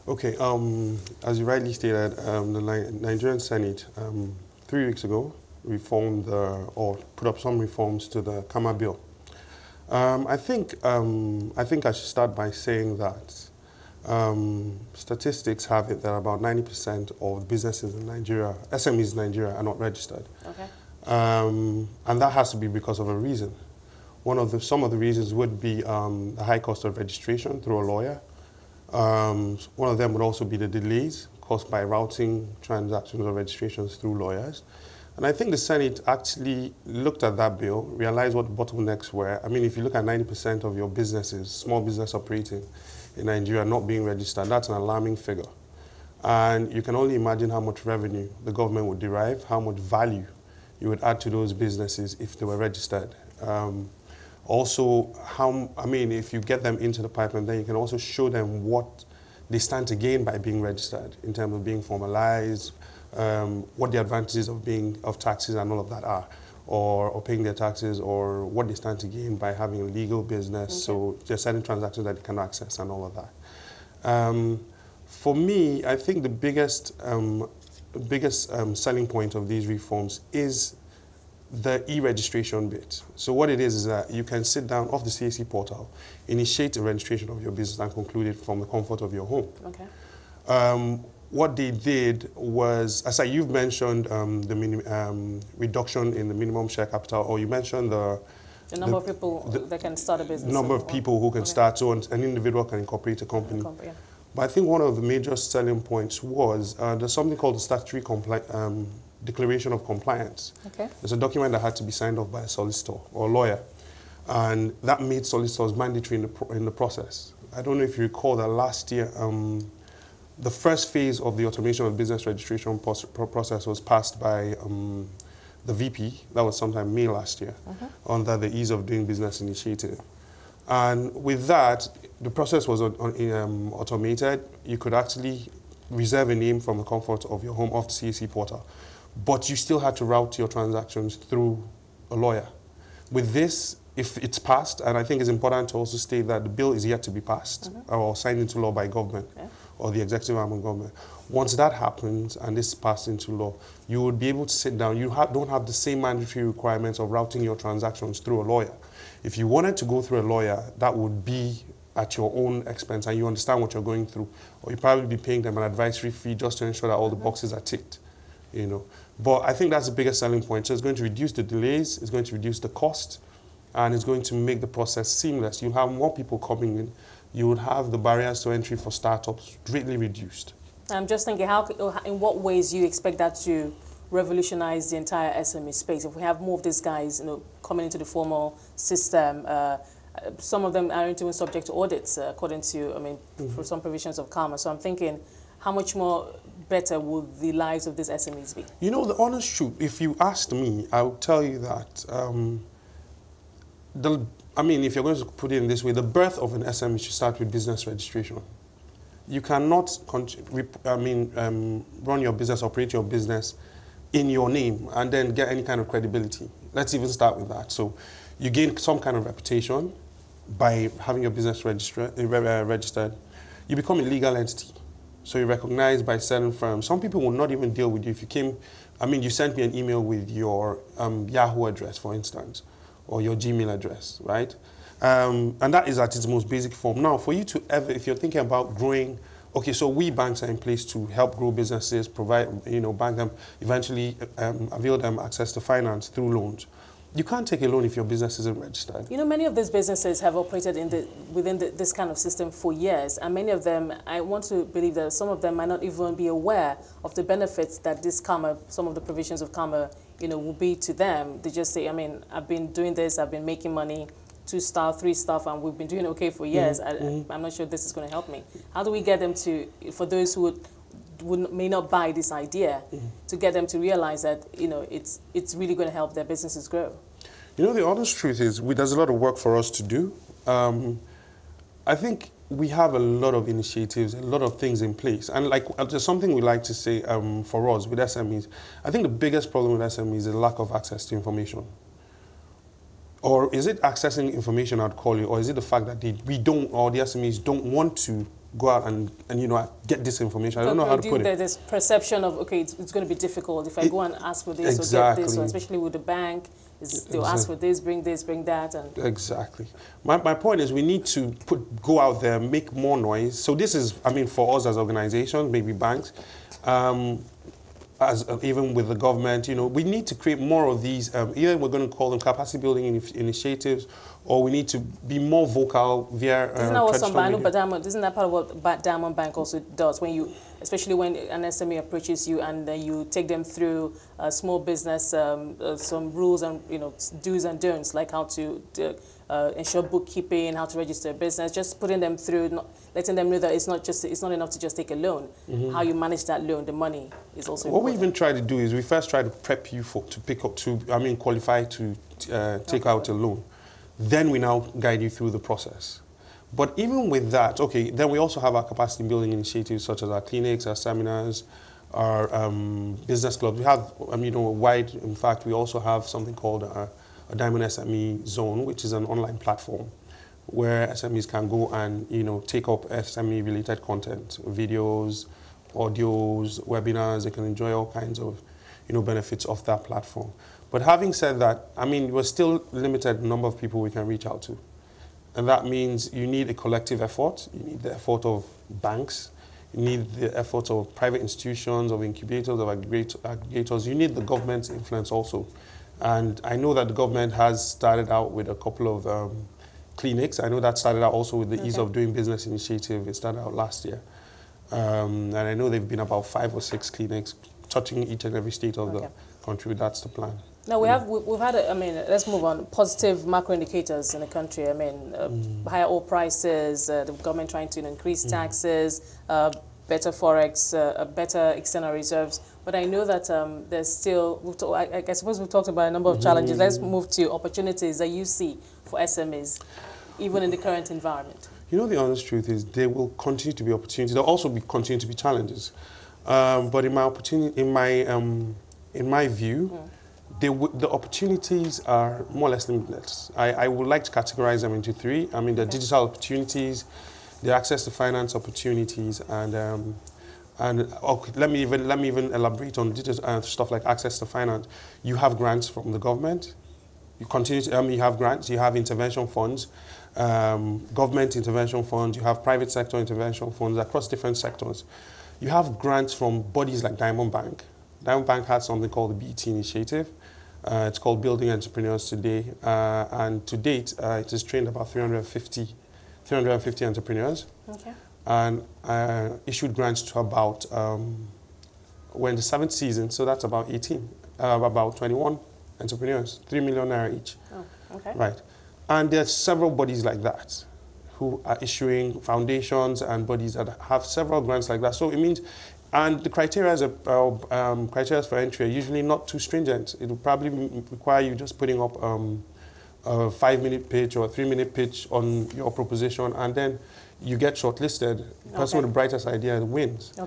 Okay, as you rightly stated, the Nigerian Senate 3 weeks ago reformed or put up some reforms to the Kama bill. I think I should start by saying that statistics have it that about 90% of businesses in Nigeria, SMEs in Nigeria, are not registered. Okay. And that has to be because of a reason. Some of the reasons would be the high cost of registration through a lawyer. One of them would also be the delays caused by routing transactions or registrations through lawyers. And I think the Senate actually looked at that bill, realized what the bottlenecks were. I mean, if you look at 90% of your businesses, small business operating in Nigeria not being registered, that's an alarming figure. And you can only imagine how much revenue the government would derive, how much value you would add to those businesses if they were registered. Also, if you get them into the pipeline, then you can also show them what they stand to gain by being registered in terms of being formalized, what the advantages of taxes and all of that are, or paying their taxes, or what they stand to gain by having a legal business. Okay. So there are certain transactions that they can access and all of that. For me, I think the biggest selling point of these reforms is the e-registration bit. So what it is that you can sit down off the CAC portal, initiate a registration of your business and conclude it from the comfort of your home. Okay. What they did was, as you've mentioned the reduction in the minimum share capital, or you mentioned the number of people that can start a business. Number of people who can start, so an individual can incorporate a company. Yeah. But I think one of the major selling points was there's something called the statutory declaration of compliance. Okay. It's a document that had to be signed off by a solicitor or a lawyer, and that made solicitors mandatory in the process. I don't know if you recall that last year, the first phase of the automation of business registration process was passed by the VP. That was sometime May last year, under the Ease of Doing Business initiative. And with that, the process was automated. You could actually reserve a name from the comfort of your home off the CAC portal, but you still had to route your transactions through a lawyer. With this, if it's passed, and I think it's important to also state that the bill is yet to be passed or signed into law by government or the executive arm of government. Once that happens and this is passed into law, you would be able to sit down. You don't have the same mandatory requirements of routing your transactions through a lawyer. If you wanted to go through a lawyer, that would be at your own expense and you understand what you're going through. Or you'd probably be paying them an advisory fee just to ensure that all the boxes are ticked, you know. But I think that's the biggest selling point. So it's going to reduce the delays, it's going to reduce the cost, and it's going to make the process seamless. You'll have more people coming in. You would have the barriers to entry for startups greatly reduced. I'm just thinking, in what ways do you expect that to revolutionize the entire SME space? If we have more of these guys, coming into the formal system, some of them aren't even subject to audits, according to, for some provisions of CAMA. So I'm thinking, how much more better would the lives of these SMEs be? You know, the honest truth, if you asked me, I would tell you that, if you're going to put it in this way, the birth of an SME should start with business registration. You cannot run your business, operate your business in your name and then get any kind of credibility. Let's even start with that. So you gain some kind of reputation by having your business registered. You become a legal entity. So you're recognized by certain firms. Some people will not even deal with you if you came, you sent me an email with your Yahoo address, for instance, or your Gmail address, right? And that is at its most basic form. Now, for you to ever, if you're thinking about growing, okay, so banks are in place to help grow businesses, provide, bank them, eventually avail them access to finance through loans. You can't take a loan if your business isn't registered. Many of these businesses have operated within this kind of system for years, and many of them, I want to believe that some of them might not even be aware of the benefits that this CAMA, some of the provisions of CAMA, will be to them. They just say, I've been doing this, I've been making money, 2-star, 3-star, and we've been doing okay for years. I'm not sure this is going to help me. How do we get them to, for those who may not buy this idea, to get them to realize that, it's really going to help their businesses grow? The honest truth is there's a lot of work for us to do. I think we have a lot of initiatives, a lot of things in place. And there's something we like to say for us with SMEs. I think the biggest problem with SMEs is the lack of access to information. Or is it accessing information, I'd call it, or is it the fact that the SMEs don't want to go out and you know, get this information. I don't know how to put it. There's perception of, okay, it's going to be difficult if I go and ask for this or get this, or especially with the bank, they'll ask for this, bring that. And exactly. My point is we need to go out there, make more noise. So this is, I mean, for us as organizations, maybe banks, even with the government, you know, we need to create more of these, either we're going to call them capacity building initiatives, or we need to be more vocal via isn't that what isn't that part of what Diamond Bank also does, when you, especially when an SME approaches you and you take them through small business, some rules and, you know, do's and don'ts, like how to ensure bookkeeping, how to register a business, just putting them through, letting them know that it's not enough to just take a loan. How you manage that loan, the money is also important. What we even try to do is we first try to prep you qualify to take out a loan. Then we now guide you through the process. But even with that, okay, then we also have our capacity building initiatives such as our clinics, our seminars, our business clubs. We have, you know, wide, in fact, we also have something called a Diamond SME Zone, which is an online platform where SMEs can go and, you know, take up SME-related content, videos, audios, webinars. They can enjoy all kinds of, you know, benefits of that platform. But having said that, I mean, we're still limited number of people we can reach out to. And that means you need a collective effort. You need the effort of banks. You need the effort of private institutions, of incubators, of aggregators. You need the government's influence also. And I know that the government has started out with a couple of clinics. I know that started out also with the Ease of Doing Business initiative. It started out last year. And I know there have been about 5 or 6 clinics touching each and every state of the country. That's the plan. Now, we've had, I mean, let's move on. Positive macro indicators in the country. I mean, higher oil prices, the government trying to increase taxes, better forex, better external reserves. But I know that there's still, I suppose we've talked about a number of challenges. Let's move to opportunities that you see for SMEs, even in the current environment. You know, the honest truth is there will continue to be opportunities. There will also continue to be challenges. But in my view, the opportunities are more or less limitless. I would like to categorize them into 3. I mean, the digital opportunities, the access to finance opportunities, and okay, let me even elaborate on digital stuff like access to finance. You have grants from the government. You continue to, you have grants. You have intervention funds, government intervention funds. You have private sector intervention funds across different sectors. You have grants from bodies like Diamond Bank. Diamond Bank has something called the BET Initiative. It's called Building Entrepreneurs Today. And to date, it has trained about 350 entrepreneurs. Okay. And issued grants to about, we're in the 7th season, so that's about 21 entrepreneurs, 3 million naira each. Oh, okay. Right. And there's several bodies like that who are issuing foundations and bodies that have several grants like that. So it means, and the criteria for entry are usually not too stringent. It will probably require you just putting up a 5-minute pitch or a 3-minute pitch on your proposition, and then you get shortlisted. The person with the brightest idea wins. Okay.